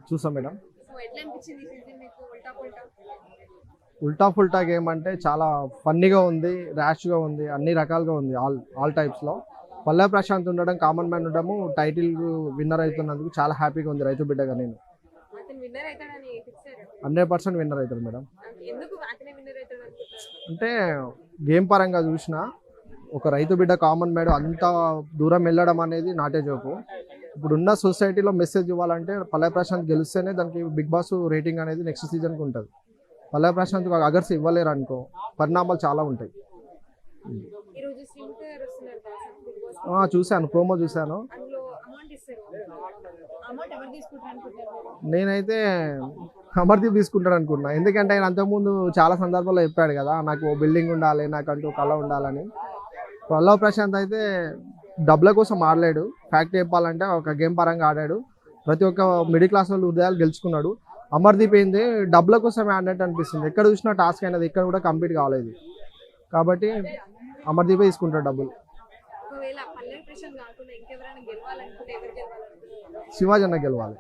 చూసాం మేడం. ఉల్టా ఫుల్టా గేమ్ అంటే చాలా ఫన్నీగా ఉంది, ర్యాష్గా ఉంది, అన్ని రకాలుగా ఉంది. ఆల్ టైప్స్లో పల్లె ప్రశాంత్ ఉండడం, కామన్ మ్యాన్ ఉండడము, టైటిల్ విన్నర్ అవుతున్నందుకు చాలా హ్యాపీగా ఉంది రైతు బిడ్డగా. నేను 100% విన్నర్ అవుతాడు మేడం. అంటే గేమ్ పరంగా చూసిన ఒక రైతు బిడ్డ కామన్ మ్యాన్ అంత దూరం వెళ్ళడం అనేది నాటే జోకు. ఇప్పుడున్న సొసైటీలో మెసేజ్ ఇవ్వాలంటే పల్లె ప్రశాంత్ గెలిస్తేనే దానికి బిగ్ బాస్ రేటింగ్ అనేది నెక్స్ట్ సీజన్కి ఉంటుంది. పల్లె ప్రశాంత్ అగర్స్ ఇవ్వలేరు అనుకో, పరిణామాలు చాలా ఉంటాయి. చూశాను, ప్రోమో చూశాను. నేనైతే అమర్దీప్ తీసుకుంటాడు అనుకున్నా. ఎందుకంటే ఆయన అంతకుముందు చాలా సందర్భాల్లో చెప్పాడు కదా, నాకు బిల్డింగ్ ఉండాలి, నాకంటూ కళ ఉండాలని. పల్లవ ప్రశాంత్ అయితే డబ్బుల కోసం ఆడలేడు. ఫ్యాక్ట్ చెప్పాలంటే ఒక గేమ్ పరంగా ఆడాడు. ప్రతి ఒక్క మిడిల్ క్లాస్ వాళ్ళు హృదయాలు గెలుచుకున్నాడు. అమర్దీప్ ఏంది డబ్బుల కోసం ఆడినట్టు అనిపిస్తుంది. ఎక్కడ చూసినా టాస్క్ అయినది, ఎక్కడ కూడా కంప్లీట్ కాలేదు. కాబట్టి అమర్దీపే తీసుకుంటాడు డబ్బులు. శివాజీ అన్న గెలవాలి.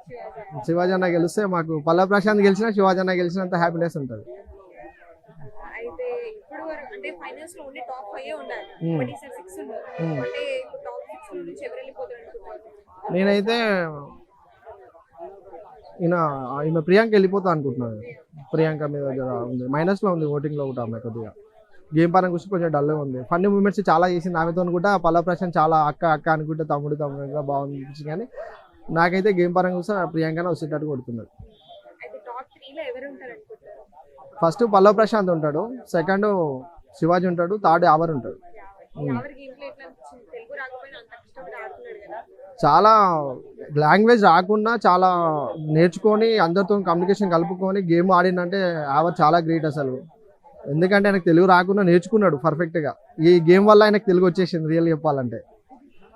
శివాజీ అన్న గెలిస్తే మాకు పల్లె ప్రశాంత్ గెలిచినా శివాజీ అన్న గెలిచినంత హ్యాపీనెస్ ఉంటుంది. నేనైతే ఈమె ప్రియాంక వెళ్ళిపోతా అనుకుంటున్నాను. ప్రియాంక మీద ఉంది, మైనస్లో ఉంది ఓటింగ్లో కూడా. ఆమె కొద్దిగా గేమ్ పరంగా చూసి కొంచెం డల్గా ఉంది. ఫన్నీ మూమెంట్స్ చాలా చేసింది ఆమెతో కూడా. పల్లె ప్రశాంత్ చాలా అక్క అక్క అనుకుంటే తమ్ముడు తమ్ముడుగా బాగుంది. కానీ నాకైతే గేమ్ పరంగా చూస్తే ప్రియాంకనే వచ్చేటట్టు కొడుతున్నాడు. ఫస్ట్ పల్లె ప్రశాంత్ ఉంటాడు, సెకండ్ శివాజీ ఉంటాడు, థర్డ్ యావర్ ఉంటాడు. చాలా లాంగ్వేజ్ రాకుండా చాలా నేర్చుకొని అందరితో కమ్యూనికేషన్ కలుపుకొని గేమ్ ఆడిందంటే యావర్ చాలా గ్రేట్ అసలు. ఎందుకంటే ఆయనకు తెలుగు రాకుండా నేర్చుకున్నాడు పర్ఫెక్ట్గా. ఈ గేమ్ వల్ల ఆయనకు తెలుగు వచ్చేసింది. రియల్ చెప్పాలంటే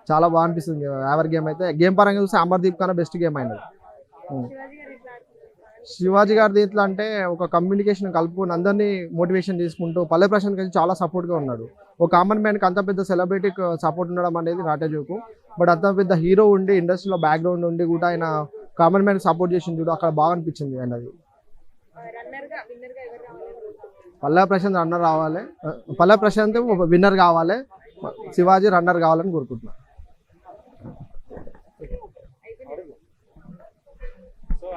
చాలా బాగా అనిపిస్తుంది యావర్ గేమ్ అయితే. గేమ్ పరంగా చూస్తే అమర్దీప్ కన్నా బెస్ట్ గేమ్ అయినది. శివాజీ గారి దీంట్లో అంటే ఒక కమ్యూనికేషన్ కలుపుకొని అందరినీ మోటివేషన్ చేసుకుంటూ పల్లె ప్రశాంత్ గారికి చాలా సపోర్ట్గా ఉన్నాడు. ఒక కామన్ మ్యాన్కి అంత పెద్ద సెలబ్రిటీకి సపోర్ట్ ఉండడం అనేది నాటే జోకు. బట్ అంత పెద్ద హీరో ఉండి ఇండస్ట్రీలో బ్యాక్గ్రౌండ్ ఉండి కూడా ఆయన కామన్ మ్యాన్కి సపోర్ట్ చేసింది చూడు, అక్కడ బాగా అనిపించింది ఆయనది. పల్లె ప్రశాంత్ రన్నర్ రావాలి, పల్లె ప్రశాంత్ విన్నర్ కావాలి, శివాజీ రన్నర్ కావాలని కోరుకుంటున్నాను.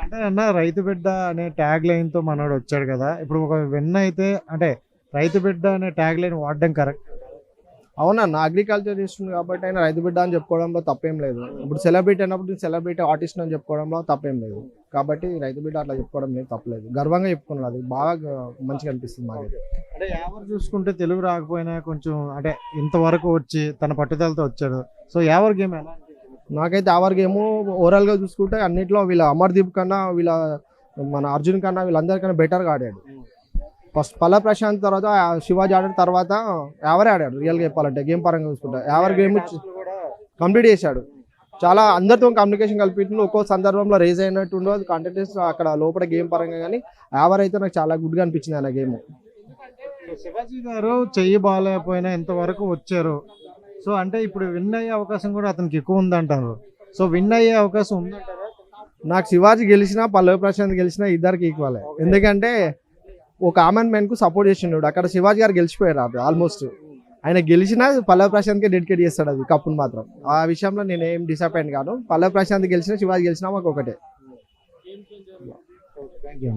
అంటే అన్న రైతు బిడ్డ అనే ట్యాగ్ లైన్తో మనోడు వచ్చాడు కదా. ఇప్పుడు ఒక విన్ అయితే అంటే రైతు బిడ్డ అనే ట్యాగ్ లైన్ వాడడం కరెక్ట్? అవునన్న, అగ్రికల్చర్ చేస్తుంది కాబట్టి ఆయన రైతు బిడ్డ అని చెప్పుకోవడంలో తప్పేం లేదు. ఇప్పుడు సెలబ్రిటీ అయినప్పుడు సెలబ్రిటీ ఆర్టిస్ట్ అని చెప్పుకోవడంలో తప్పేం లేదు. కాబట్టి రైతు బిడ్డ అట్లా చెప్పుకోవడం లేదు, తప్పలేదు. గర్వంగా చెప్పుకున్నాడు, అది బాగా మంచిగా అనిపిస్తుంది మాకు. అంటే ఎవరు చూసుకుంటే తెలుగు రాకపోయినా కొంచెం అంటే ఇంతవరకు వచ్చి తన పట్టుదలతో వచ్చాడు. సో ఎవరి గేమ్ ఎలా? నాకైతే అవర్ గేమ్ ఓవరాల్గా చూసుకుంటే అన్నింటిలో వీళ్ళ అమర్దీప్ కన్నా, వీళ్ళ మన అర్జున్ కన్నా, వీళ్ళందరికన్నా బెటర్గా ఆడాడు. ఫస్ట్ పల్లె ప్రశాంత్ తర్వాత శివాజీ ఆడాడు, తర్వాత ఎవరే ఆడాడు. రియల్గా చెప్పాలంటే గేమ్ పరంగా చూసుకుంటా ఎవరి గేమ్ కంప్లీట్ చేశాడు. చాలా అందరితో కమ్యూనికేషన్ కలిపి ఒక్కో సందర్భంలో రేజ్ అయినట్టు ఉండదు కంటెంటెన్స్ అక్కడ లోపల గేమ్ పరంగా. కానీ ఎవర్ అయితే నాకు చాలా గుడ్గా అనిపించింది ఆయన గేమ్. శివాజీ గారు చెయ్యి బాగాలేకపోయినా ఇంతవరకు వచ్చారు. సో అంటే ఇప్పుడు విన్ అయ్యే అవకాశం కూడా అతనికి ఎక్కువ ఉందంటారు. సో విన్ అయ్యే అవకాశం ఉందంటారా? నాకు శివాజీ గెలిచినా పల్లవి ప్రశాంత్ గెలిచినా ఇద్దరికి ఈక్వలే. ఎందుకంటే ఒక కామన్ మ్యాన్కు సపోర్ట్ చేసిండు. అక్కడ శివాజీ గారు గెలిచిపోయారు ఆల్మోస్ట్. ఆయన గెలిచినా పల్లవి ప్రశాంత్కే డెడికేట్ చేస్తాడు అది కప్పును మాత్రం. ఆ విషయంలో నేను ఏం డిసప్పాయింట్ కాను. పల్లవి ప్రశాంత్ గెలిచినా శివాజీ గెలిచినా మాకు ఒకటే. Thank you.